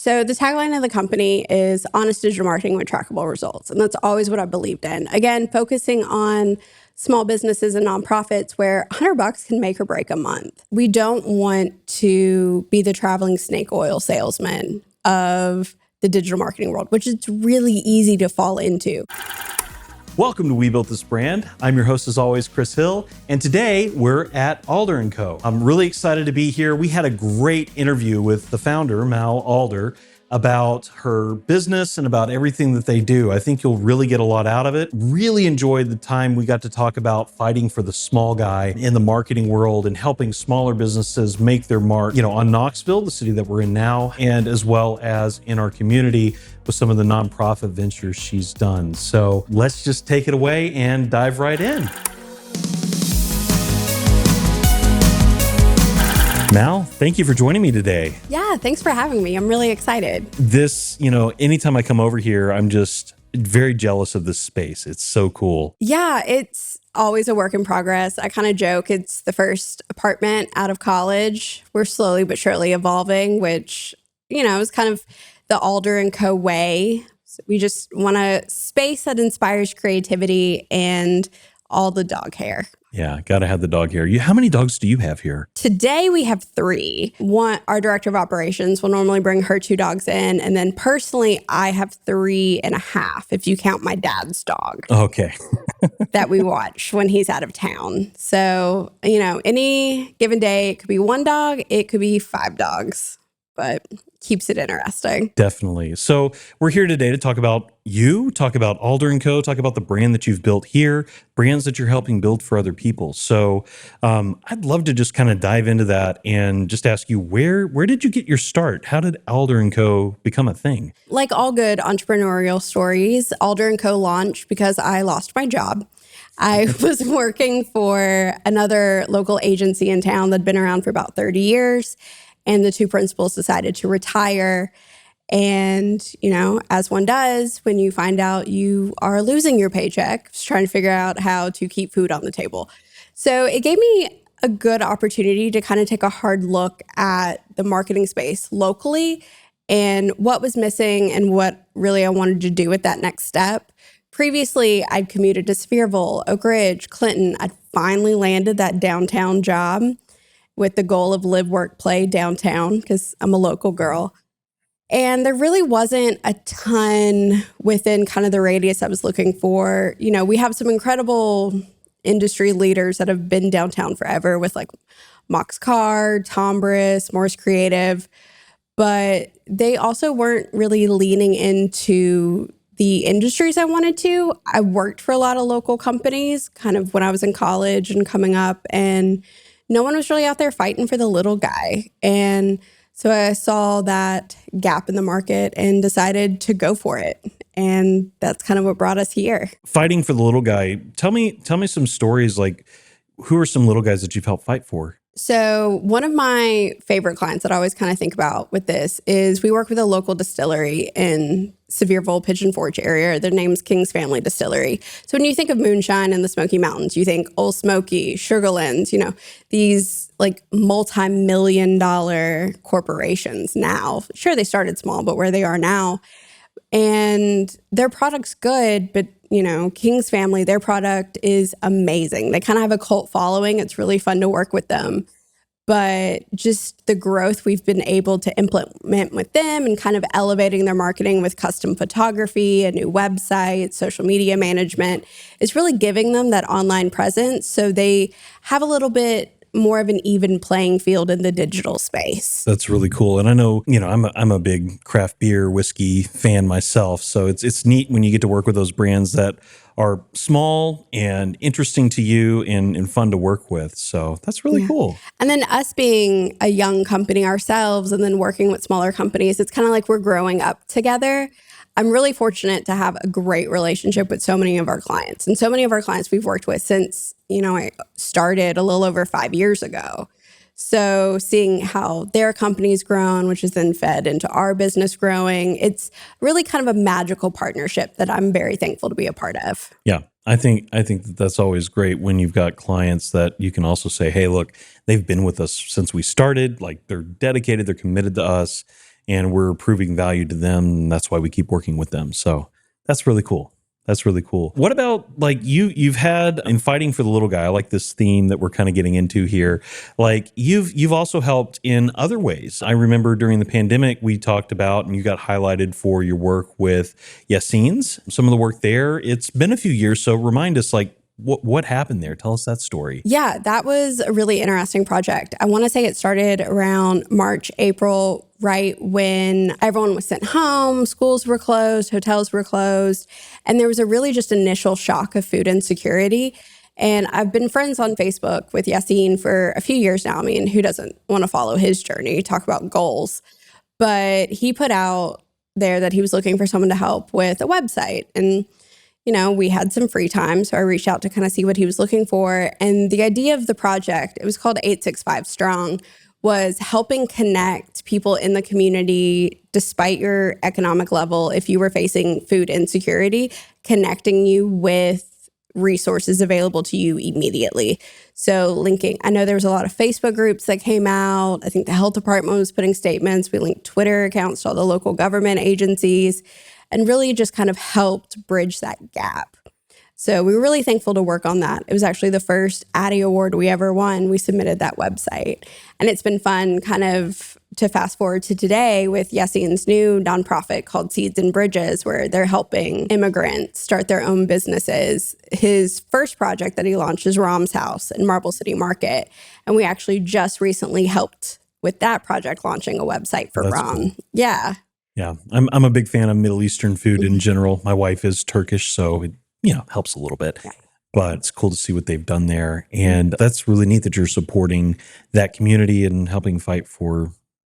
So the tagline of the company is honest digital marketing with trackable results. And that's always what I believed in. Again, focusing on small businesses and nonprofits where $100 can make or break a month. We don't want to be the traveling snake oil salesman of the digital marketing world, which is really easy to fall into. Welcome to We Built This Brand. I'm your host as always, Chris Hill, and today we're at Alder & Co. I'm really excited to be here. We had a great interview with the founder, Mal Alder, about her business and about everything that they do. I think you'll really get a lot out of it. Really enjoyed the time we got to talk about fighting for the small guy in the marketing world and helping smaller businesses make their mark, on Knoxville, the city that we're in now, and as well as in our community with some of the nonprofit ventures she's done. So let's just take it away and dive right in. Mal, thank you for joining me today. Yeah, thanks for having me. I'm really excited. This, anytime I come over here, I'm just very jealous of this space. It's so cool. Yeah, it's always a work in progress. I kind of joke it's the first apartment out of college. We're slowly but surely evolving, which, is kind of the Alder & Co. way. So we just want a space that inspires creativity and all the dog hair. Yeah, gotta have the dog hair. How many dogs do you have here? Today we have 3. One, our director of operations will normally bring her 2 dogs in. And then personally, I have 3.5, if you count my dad's dog. Okay. that we watch when he's out of town. So, any given day, it could be 1 dog, it could be 5 dogs, but keeps it interesting. Definitely. So we're here today to talk about Alder & Co., talk about the brand that you've built here, brands that you're helping build for other people. So I'd love to just kind of dive into that and just ask you, where did you get your start? How did Alder & Co. become a thing? Like all good entrepreneurial stories, Alder & Co. launched because I lost my job. I was working for another local agency in town that'd been around for about 30 years. And the 2 principals decided to retire. And, as one does, when you find out you are losing your paycheck, just trying to figure out how to keep food on the table. So it gave me a good opportunity to kind of take a hard look at the marketing space locally and what was missing and what really I wanted to do with that next step. Previously, I'd commuted to Sevierville, Oak Ridge, Clinton. I'd finally landed that downtown job with the goal of live, work, play downtown because I'm a local girl. And there really wasn't a ton within kind of the radius I was looking for. We have some incredible industry leaders that have been downtown forever with like Mox Card, Tombras, Morse Creative, but they also weren't really leaning into the industries I wanted to. I worked for a lot of local companies kind of when I was in college and coming up, and no one was really out there fighting for the little guy. And so I saw that gap in the market and decided to go for it. And that's kind of what brought us here. Fighting for the little guy. Tell me some stories, like who are some little guys that you've helped fight for? So one of my favorite clients that I always kind of think about with this is we work with a local distillery in Sevierville, Pigeon Forge area. Their name's King's Family Distillery. So when you think of moonshine in the Smoky Mountains, you think Old Smoky, Sugarlands, these like multi-million-dollar corporations now. Sure, they started small, but where they are now. And their product's good, but King's Family, their product is amazing. They kind of have a cult following. It's really fun to work with them. But just the growth we've been able to implement with them and kind of elevating their marketing with custom photography, a new website, social media management, is really giving them that online presence so they have a little bit more of an even playing field in the digital space. That's really cool. And I know, I'm a big craft beer, whiskey fan myself. So it's neat when you get to work with those brands that are small and interesting to you and fun to work with. So that's really cool. And then us being a young company ourselves and then working with smaller companies, it's kind of like we're growing up together. I'm really fortunate to have a great relationship with so many of our clients. And so many of our clients we've worked with since, I started a little over 5 years ago. So seeing how their company's grown, which has then fed into our business growing, it's really kind of a magical partnership that I'm very thankful to be a part of. Yeah. I think that's always great when you've got clients that you can also say, hey, look, they've been with us since we started. Like they're dedicated, they're committed to us. and we're proving value to them. And that's why we keep working with them. So that's really cool. That's really cool. What about like you've had in fighting for the little guy? I like this theme that we're kind of getting into here. Like you've also helped in other ways. I remember during the pandemic we talked about, and you got highlighted for your work with Yassine's. Some of the work there. It's been a few years, so remind us like what happened there. Tell us that story. Yeah, that was a really interesting project. I want to say it started around March, April, right when everyone was sent home, schools were closed, hotels were closed, and there was a really just initial shock of food insecurity. And I've been friends on Facebook with Yassine for a few years now. I mean, who doesn't want to follow his journey, talk about goals? But he put out there that he was looking for someone to help with a website. And we had some free time, so I reached out to kind of see what he was looking for. And the idea of the project, it was called 865 Strong, was helping connect people in the community despite your economic level. If you were facing food insecurity, connecting you with resources available to you immediately. So linking, I know there was a lot of Facebook groups that came out. I think the health department was putting statements. We linked Twitter accounts to all the local government agencies, and really just kind of helped bridge that gap. So we were really thankful to work on that. It was actually the first Addy Award we ever won. We submitted that website. And it's been fun kind of to fast forward to today with Yassine's new nonprofit called Seeds and Bridges, where they're helping immigrants start their own businesses. His first project that he launched is Rom's House in Marble City Market. And we actually just recently helped with that project launching a website for Rom. Cool. Yeah. Yeah, I'm a big fan of Middle Eastern food in general. My wife is Turkish, so it helps a little bit. Yeah. But it's cool to see what they've done there. And that's really neat that you're supporting that community and helping fight for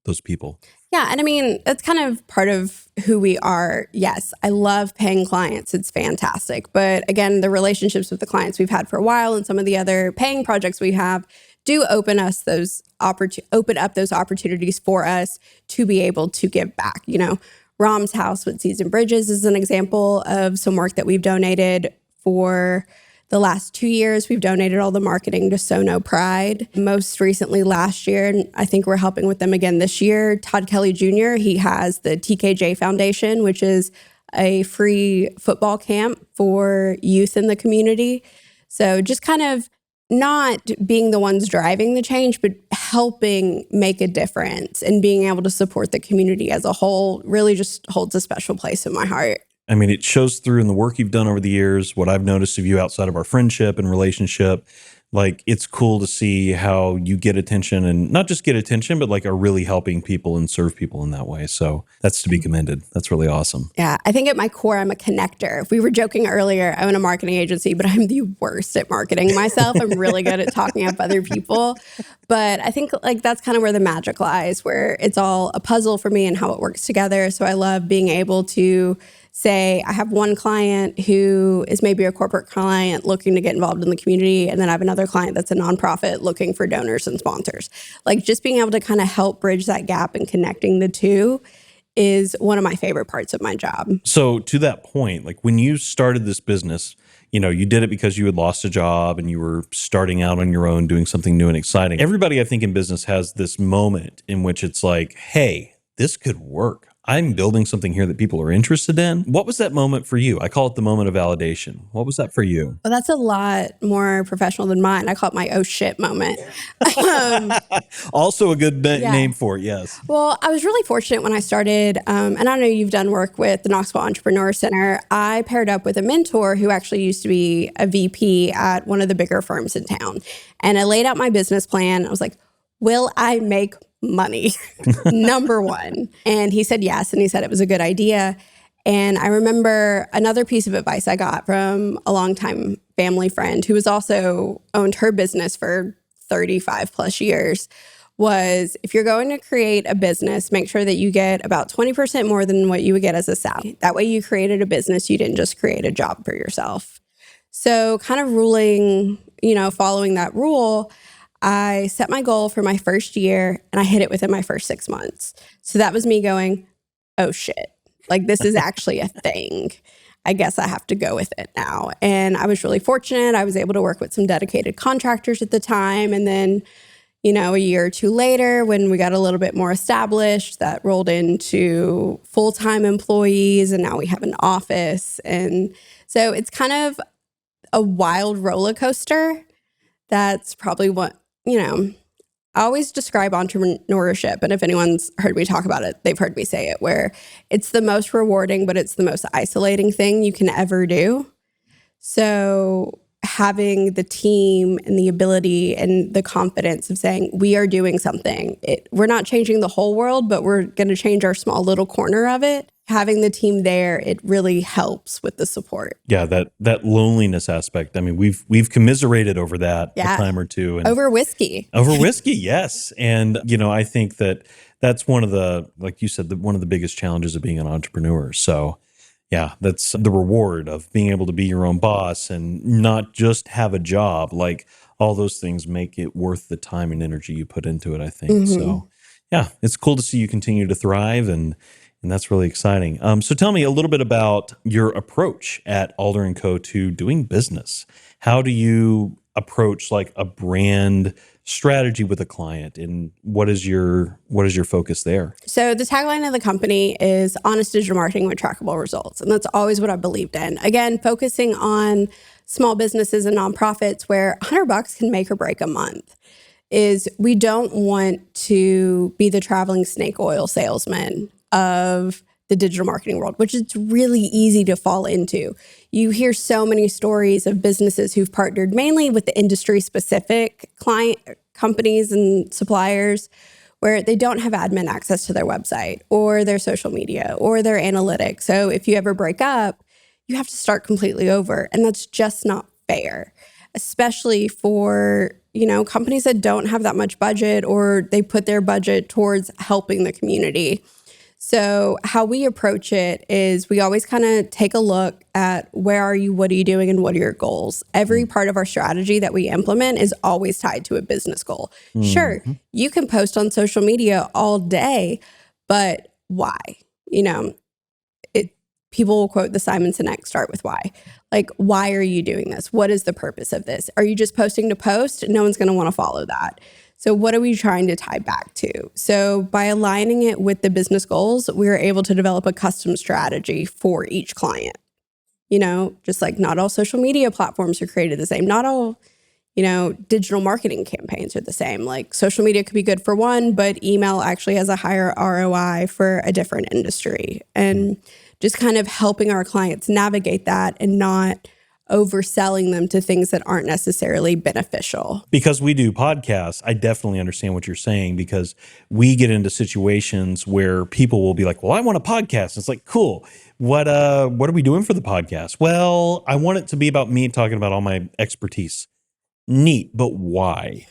those people. Yeah, and I mean, that's kind of part of who we are. Yes, I love paying clients. It's fantastic. But again, the relationships with the clients we've had for a while and some of the other paying projects we have do open up those opportunities for us to be able to give back. Rom's House with Seeds and Bridges is an example of some work that we've donated for the last 2 years. We've donated all the marketing to Sono Pride. Most recently last year, and I think we're helping with them again this year, Todd Kelly Jr., he has the TKJ Foundation, which is a free football camp for youth in the community. So just kind of not being the ones driving the change, but helping make a difference and being able to support the community as a whole really just holds a special place in my heart. I mean, it shows through in the work you've done over the years, what I've noticed of you outside of our friendship and relationship. Like, it's cool to see how you get attention, and not just get attention, but like are really helping people and serve people in that way. So that's to be commended. That's really awesome. Yeah. I think at my core, I'm a connector. We were joking earlier, I own a marketing agency, but I'm the worst at marketing myself. I'm really good at talking up other people. But I think like that's kind of where the magic lies, where it's all a puzzle for me and how it works together. So I love being able to say I have one client who is maybe a corporate client looking to get involved in the community, and then I have another client that's a nonprofit looking for donors and sponsors. Like just being able to kind of help bridge that gap and connecting the two is one of my favorite parts of my job. So to that point, like when you started this business, you did it because you had lost a job and you were starting out on your own, doing something new and exciting. Everybody, I think, in business has this moment in which it's like, hey, this could work. I'm building something here that people are interested in. What was that moment for you? I call it the moment of validation. What was that for you? Well, that's a lot more professional than mine. I call it my oh shit moment. Also a good name for it, yes. Well, I was really fortunate when I started, and I know you've done work with the Knoxville Entrepreneur Center. I paired up with a mentor who actually used to be a VP at one of the bigger firms in town. And I laid out my business plan. I was like, will I make money? Number one. And he said yes. And he said it was a good idea. And I remember another piece of advice I got from a longtime family friend who was also owned her business for 35 plus years was, if you're going to create a business, make sure that you get about 20% more than what you would get as a salary. That way you created a business. You didn't just create a job for yourself. So kind of following that rule, I set my goal for my first year and I hit it within my first 6 months. So that was me going, oh shit, like this is actually a thing. I guess I have to go with it now. And I was really fortunate. I was able to work with some dedicated contractors at the time. And then, A year or two later, when we got a little bit more established, that rolled into full-time employees, and now we have an office. And so it's kind of a wild roller coaster. That's probably what, I always describe entrepreneurship. And if anyone's heard me talk about it, they've heard me say it, where it's the most rewarding, but it's the most isolating thing you can ever do. So having the team and the ability and the confidence of saying, we are doing something. We're not changing the whole world, but we're going to change our small little corner of it. Having the team there, it really helps with the support. Yeah, that loneliness aspect. I mean, we've commiserated over that a time or two. And over whiskey. Over whiskey, yes. And, I think that's one of the, like you said, one of the biggest challenges of being an entrepreneur. So yeah, that's the reward of being able to be your own boss and not just have a job. Like all those things make it worth the time and energy you put into it, I think. Mm-hmm. So yeah, it's cool to see you continue to thrive and that's really exciting. So tell me a little bit about your approach at Alder & Co. to doing business. How do you approach like a brand strategy with a client, and what is your focus there? So the tagline of the company is honest digital marketing with trackable results. And that's always what I believed in. Again, focusing on small businesses and nonprofits where $100 can make or break a month. Is we don't want to be the traveling snake oil salesman of the digital marketing world, which is really easy to fall into. You hear so many stories of businesses who've partnered mainly with the industry-specific client companies and suppliers where they don't have admin access to their website or their social media or their analytics. So if you ever break up, you have to start completely over. And that's just not fair, especially for, companies that don't have that much budget or they put their budget towards helping the community. So how we approach it is we always kind of take a look at where are you, what are you doing, and what are your goals. Every part of our strategy that we implement is always tied to a business goal. Mm-hmm. Sure, you can post on social media all day, but why? People will quote the Simon Sinek, start with why. Like, why are you doing this? What is the purpose of this? Are you just posting to post? No one's going to want to follow that. So what are we trying to tie back to? So by aligning it with the business goals, we were able to develop a custom strategy for each client. Just like not all social media platforms are created the same. Not all, digital marketing campaigns are the same. Like social media could be good for one, but email actually has a higher ROI for a different industry. And just kind of helping our clients navigate that and not overselling them to things that aren't necessarily beneficial. Because we do podcasts, I definitely understand what you're saying, because we get into situations where people will be like, well, I want a podcast. And it's like, cool. What are we doing for the podcast? Well, I want it to be about me talking about all my expertise. Neat, but why?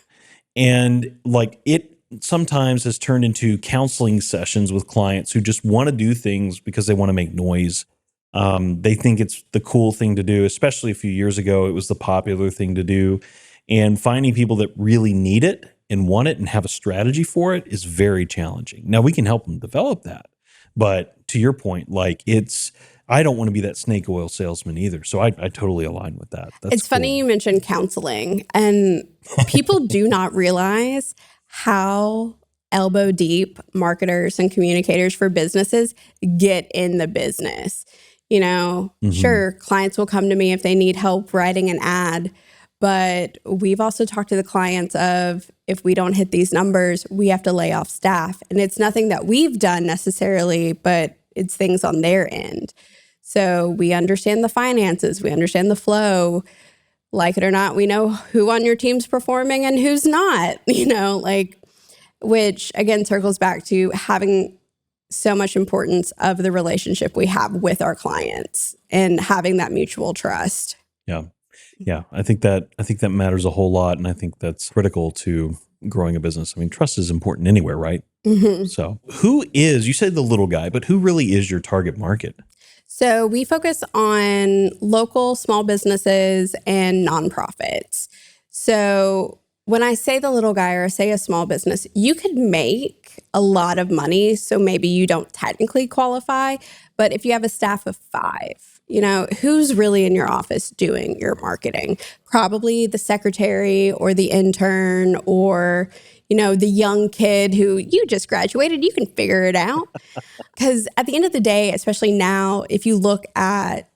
And like it sometimes has turned into counseling sessions with clients who just want to do things because they want to make noise. They think it's the cool thing to do, especially a few years ago, it was the popular thing to do. And finding people that really need it and want it and have a strategy for it is very challenging. Now, we can help them develop that. But to your point, like I don't want to be that snake oil salesman either. So I totally align with that. That's It's funny you mentioned counseling, and people do not realize how elbow deep marketers and communicators for businesses get in the business. Sure, clients will come to me if they need help writing an ad, but we've also talked to the clients of if we don't hit these numbers, we have to lay off staff. And it's nothing that we've done necessarily, but it's things on their end. So we understand the finances, we understand the flow. Like it or not, we know who on your team's performing and who's not, which again circles back to having so much importance of the relationship we have with our clients and having that mutual trust. Yeah. I think that matters a whole lot. And I think that's critical to growing a business. I mean, trust is important anywhere, right? Mm-hmm. So you said the little guy, but who really is your target market? So we focus on local small businesses and nonprofits. So when I say the little guy or I say a small business, you could make a lot of money. So maybe you don't technically qualify. But if you have a staff of 5, who's really in your office doing your marketing? Probably the secretary or the intern or, the young kid who you just graduated, you can figure it out. Because at the end of the day, especially now, if you look at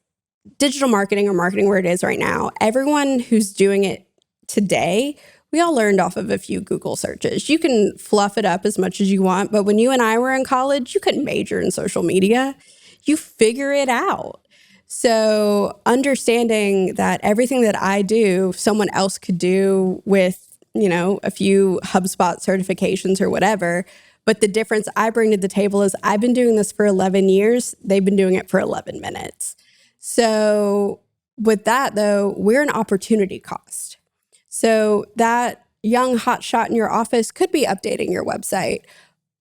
digital marketing or marketing where it is right now, everyone who's doing it today, we all learned off of a few Google searches. You can fluff it up as much as you want, but when you and I were in college, you couldn't major in social media. You figure it out. So understanding that everything that I do, someone else could do with, a few HubSpot certifications or whatever. But the difference I bring to the table is I've been doing this for 11 years. They've been doing it for 11 minutes. So with that, though, we're an opportunity cost. So that young hotshot in your office could be updating your website,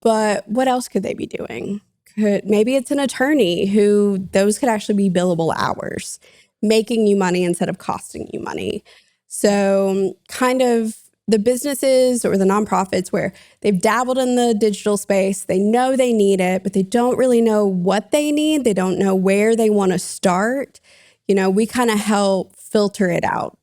but what else could they be doing? Maybe it's an attorney who those could actually be billable hours, making you money instead of costing you money. So kind of the businesses or the nonprofits where they've dabbled in the digital space, they know they need it, but they don't really know what they need. They don't know where they want to start. We kind of help filter it out,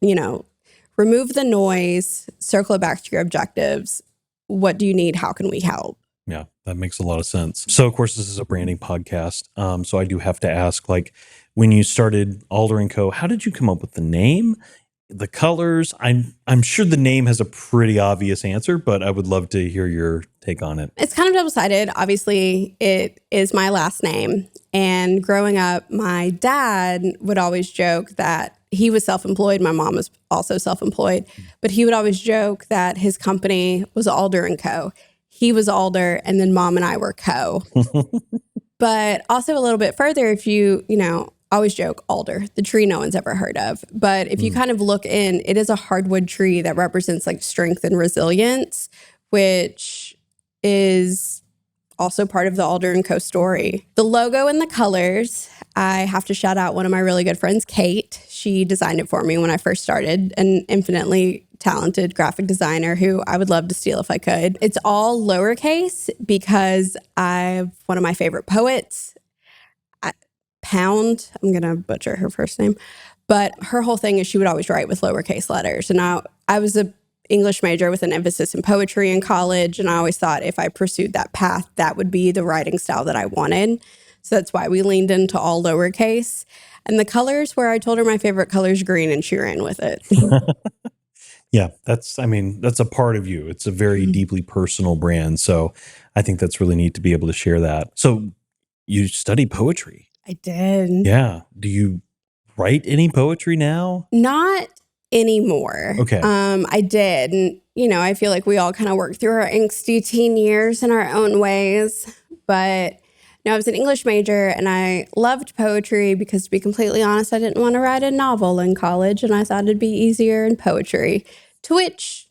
remove the noise, circle it back to your objectives. What do you need? How can we help? Yeah, that makes a lot of sense. So, of course, this is a branding podcast. So I do have to ask, when you started Alder & Co., how did you come up with the name, the colors? I'm sure the name has a pretty obvious answer, but I would love to hear your take on it. It's kind of double-sided. Obviously, it is my last name. And growing up, my dad would always joke that he was self-employed. My mom was also self-employed. But he would always joke that his company was Alder & Co. He was Alder, and then Mom and I were Co. But also a little bit further, if you always joke alder, the tree no one's ever heard of. But if you kind of look in, it is a hardwood tree that represents strength and resilience, which is also part of the Alder & Co. story. The logo and the colors, I have to shout out one of my really good friends, Kate. She designed it for me when I first started, an infinitely talented graphic designer who I would love to steal if I could. It's all lowercase because one of my favorite poets, Pound, I'm going to butcher her first name, but her whole thing is she would always write with lowercase letters. And I was an English major with an emphasis in poetry in college, and I always thought if I pursued that path, that would be the writing style that I wanted. So that's why we leaned into all lowercase. And the colors, where I told her my favorite color is green, and she ran with it. Yeah, that's a part of you. It's a very deeply personal brand. So I think that's really neat to be able to share that. So you study poetry. I did. Yeah. Do you write any poetry now? Not anymore. Okay. I did. And, I feel like we all kind of work through our angsty teen years in our own ways. But no, I was an English major and I loved poetry because, to be completely honest, I didn't want to write a novel in college. And I thought it'd be easier in poetry. To which,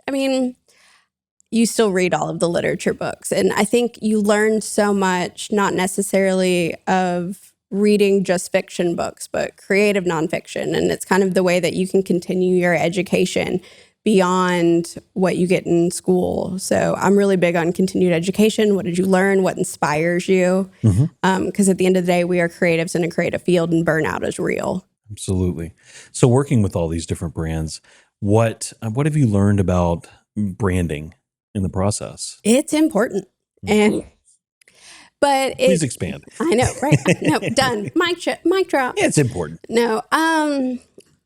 you still read all of the literature books. And I think you learn so much, not necessarily of reading just fiction books, but creative nonfiction. And it's kind of the way that you can continue your education beyond what you get in school. So I'm really big on continued education. What did you learn? What inspires you? Because at the end of the day, we are creatives in a creative field, and burnout is real. Absolutely. So working with all these different brands, what have you learned about branding in the process? It's important. But please expand. I know, right? No, done. Mic drop. Yeah, it's important. No,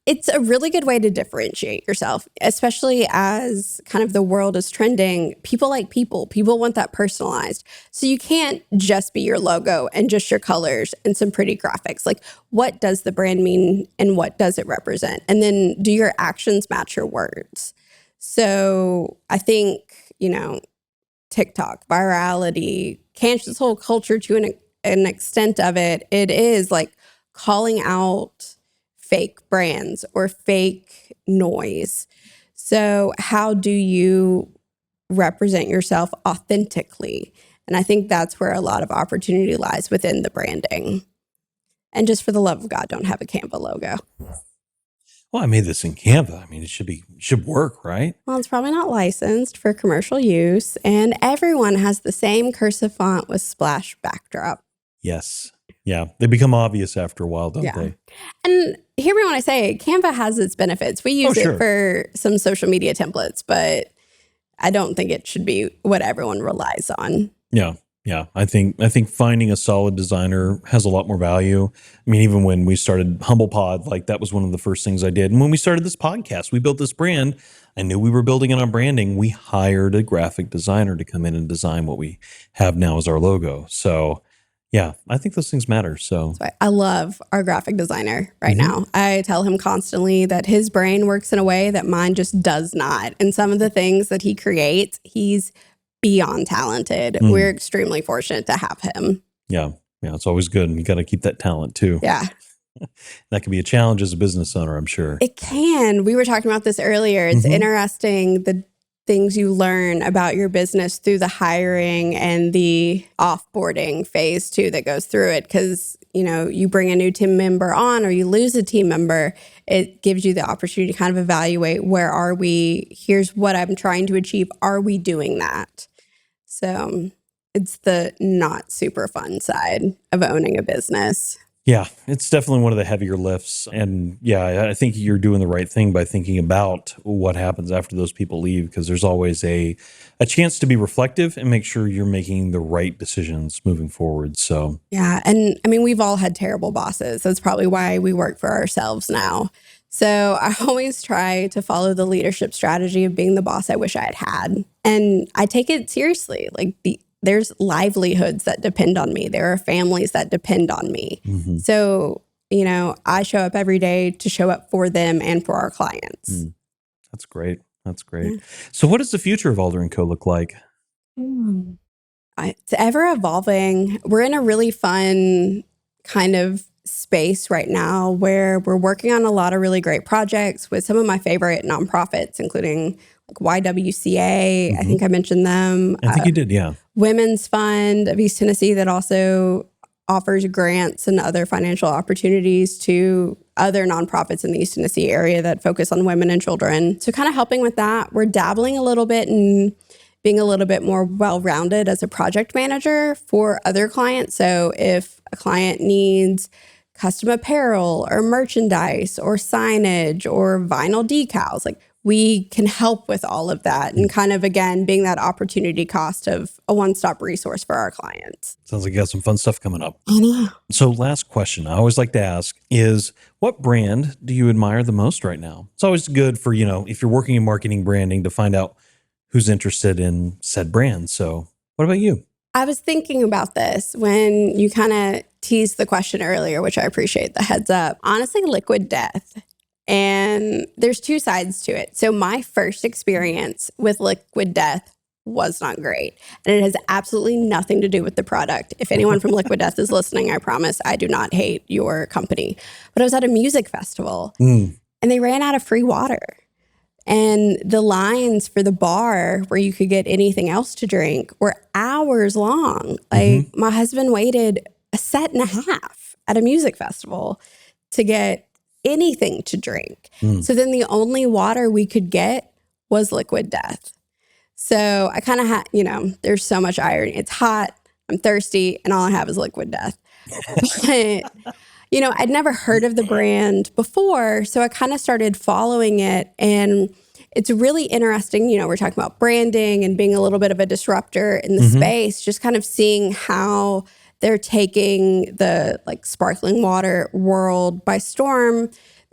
it's a really good way to differentiate yourself, especially as kind of the world is trending. People like people. People want that personalized. So you can't just be your logo and just your colors and some pretty graphics. What does the brand mean and what does it represent? And then do your actions match your words? So I think, TikTok, virality, cancel culture to an extent of it, it is calling out fake brands or fake noise. So how do you represent yourself authentically? And I think that's where a lot of opportunity lies within the branding. And just for the love of God, don't have a Canva logo. Well, I made this in Canva. I mean, it should work, right? Well, it's probably not licensed for commercial use, and everyone has the same cursive font with splash backdrop. Yes. Yeah. They become obvious after a while, don't Yeah. they? And hear me when I say Canva has its benefits. We use sure. it for some social media templates, but I don't think it should be what everyone relies on. Yeah. Yeah. I think finding a solid designer has a lot more value. I mean, even when we started HumblePod, like that was one of the first things I did. And when we started this podcast, we built this brand. I knew we were building it on branding. We hired a graphic designer to come in and design what we have now as our logo. So yeah, I think those things matter. So So I love our graphic designer right Mhm. now. I tell him constantly that his brain works in a way that mine just does not. And some of the things that he creates, he's beyond talented. Mm. We're extremely fortunate to have him. yeah, it's always good. And you got to keep that talent too. Yeah. That can be a challenge as a business owner, I'm sure. It can. We were talking about this earlier. It's Mhm. interesting the things you learn about your business through the hiring and the offboarding phase too that goes through it. Because, you bring a new team member on or you lose a team member, it gives you the opportunity to kind of evaluate where are we? Here's what I'm trying to achieve. Are we doing that? So it's the not super fun side of owning a business. Yeah, it's definitely one of the heavier lifts. And yeah, I think you're doing the right thing by thinking about what happens after those people leave, because there's always a chance to be reflective and make sure you're making the right decisions moving forward. So Yeah. And I mean, we've all had terrible bosses. That's probably why we work for ourselves now. So I always try to follow the leadership strategy of being the boss I wish I had had. And I take it seriously. Like there's livelihoods that depend on me. There are families that depend on me. mhm. So, I show up every day to show up for them and for our clients. Mm. That's great. That's great. Yeah. So what does the future of Alder & Co. look like? It's ever evolving. We're in a really fun kind of space right now where we're working on a lot of really great projects with some of my favorite nonprofits, including like YWCA. I Mhm. think I mentioned them. I think you did, yeah. Women's Fund of East Tennessee that also offers grants and other financial opportunities to other nonprofits in the East Tennessee area that focus on women and children. So kind of helping with that. We're dabbling a little bit in being a little bit more well-rounded as a project manager for other clients. So if a client needs custom apparel or merchandise or signage or vinyl decals, like we can help with all of that and kind of, again, being that opportunity cost of a one-stop resource for our clients. Sounds like you got some fun stuff coming up. I know. So last question I always like to ask is, what brand do you admire the most right now? It's always good for, if you're working in marketing branding, to find out who's interested in said brand. So what about you? I was thinking about this when you kind of teased the question earlier, which I appreciate the heads up. Honestly, Liquid Death. And there's two sides to it. So my first experience with Liquid Death was not great. And it has absolutely nothing to do with the product. If anyone from Liquid Death is listening, I promise I do not hate your company. But I was at a music festival and they ran out of free water. And the lines for the bar where you could get anything else to drink were hours long. Like my husband waited a set and a half at a music festival to get anything to drink. So then the only water we could get was Liquid Death. So I kind of had, there's so much irony. It's hot, I'm thirsty, and all I have is Liquid Death. But, I'd never heard of the brand before. So I kind of started following it. And it's really interesting. We're talking about branding and being a little bit of a disruptor in the space, just kind of seeing how they're taking the sparkling water world by storm.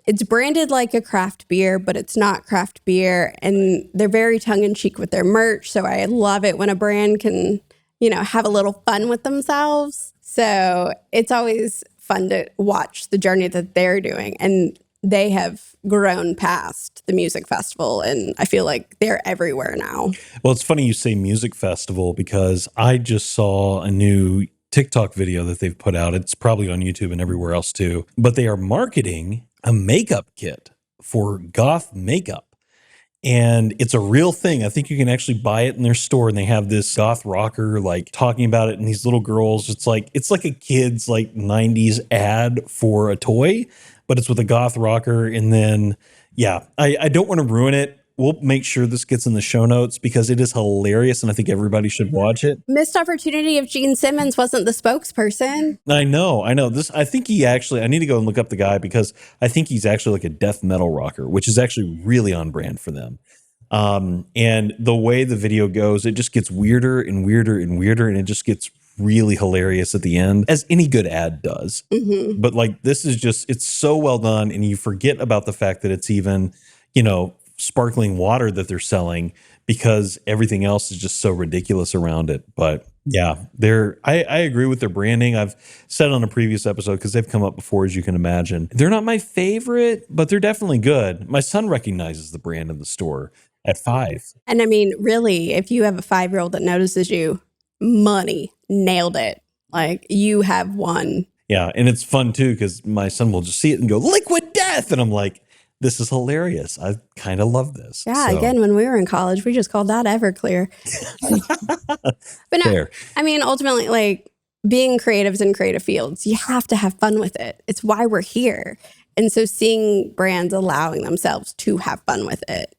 It's branded like a craft beer, but it's not craft beer. And they're very tongue in cheek with their merch. So I love it when a brand can, have a little fun with themselves. So it's always fun to watch the journey that they're doing. And they have grown past the music festival. And I feel like they're everywhere now. Well, it's funny you say music festival, because I just saw a new TikTok video that they've put out. It's probably on YouTube and everywhere else too. But they are marketing a makeup kit for goth makeup. And it's a real thing. I think you can actually buy it in their store, and they have this goth rocker like talking about it, and these little girls. It's like a kid's like 90s ad for a toy, but it's with a goth rocker. And then I don't want to ruin it. We'll make sure this gets in the show notes because it is hilarious, and I think everybody should watch it. Missed opportunity if Gene Simmons wasn't the spokesperson. I know. This, I think I need to go and look up the guy because I think he's actually like a death metal rocker, which is actually really on brand for them. And the way the video goes, it just gets weirder and weirder and weirder, and it just gets really hilarious at the end, as any good ad does. Mm-hmm. But like, this is just, it's so well done, and you forget about the fact that it's even, sparkling water that they're selling because everything else is just so ridiculous around it. But yeah, I agree with their branding. I've said on a previous episode, because they've come up before, as you can imagine. They're not my favorite, but they're definitely good. My son recognizes the brand in the store at 5. And I mean, really, if you have a 5-year-old that notices you, money, nailed it. Like, you have won. Yeah, and it's fun too, because my son will just see it and go, "Liquid Death," and I'm like, this is hilarious. I kind of love this. Yeah, again, when we were in college, we just called that Everclear. But no, Fair. I mean, ultimately, like, being creatives in creative fields, you have to have fun with it. It's why we're here. And so seeing brands allowing themselves to have fun with it,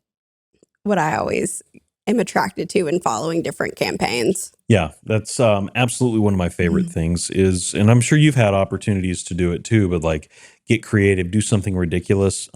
what I always am attracted to in following different campaigns. Yeah, that's absolutely one of my favorite things is, and I'm sure you've had opportunities to do it too, but like, get creative, do something ridiculous,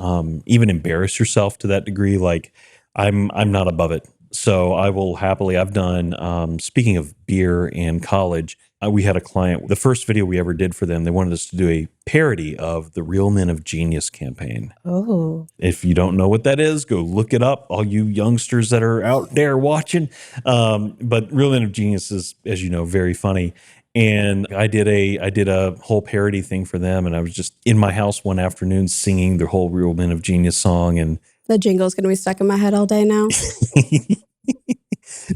even embarrass yourself to that degree. Like, I'm not above it. So I will happily, I've done, speaking of beer and college, we had a client, the first video we ever did for them, they wanted us to do a parody of the Real Men of Genius campaign. Oh. If you don't know what that is, go look it up, all you youngsters that are out there watching. But Real Men of Genius is, as you know, very funny. And I did a whole parody thing for them, and I was just in my house one afternoon singing the whole Real Men of Genius song, and the jingle's going to be stuck in my head all day now.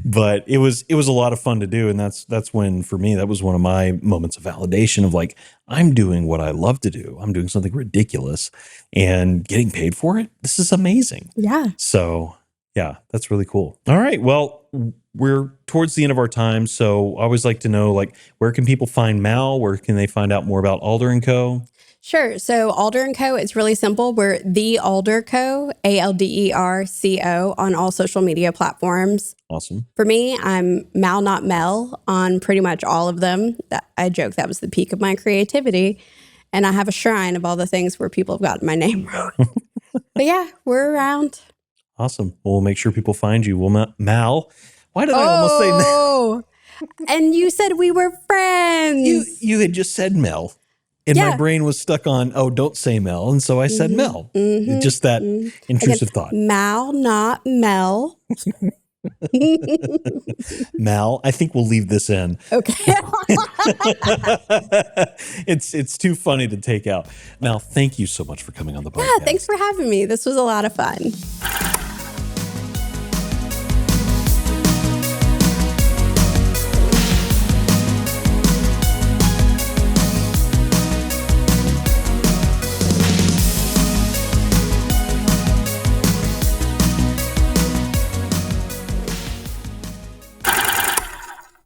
But it was a lot of fun to do, and that's when, for me, that was one of my moments of validation of like, I'm doing what I love to do. I'm doing something ridiculous and getting paid for it. This is amazing. Yeah. So yeah, that's really cool. All right. Well, we're towards the end of our time, so I always like to know, like, where can people find Mal? Where can they find out more about Alder & Co.? Sure. So Alder & Co., it's really simple. We're The Alder Co., ALDERCO, on all social media platforms. Awesome. For me, I'm Mal Not Mel on pretty much all of them. I joke that was the peak of my creativity. And I have a shrine of all the things where people have gotten my name wrong. But yeah, we're around. Awesome. Well, we'll make sure people find you. Well, Mal, why did I almost say Mel? And you said we were friends. You had just said Mel. And my brain was stuck on, don't say Mel. And so I said Mel. Just that intrusive thought. Mal, not Mel. Mal, I think we'll leave this in. Okay. It's too funny to take out. Mal, thank you so much for coming on the podcast. Yeah, thanks for having me. This was a lot of fun.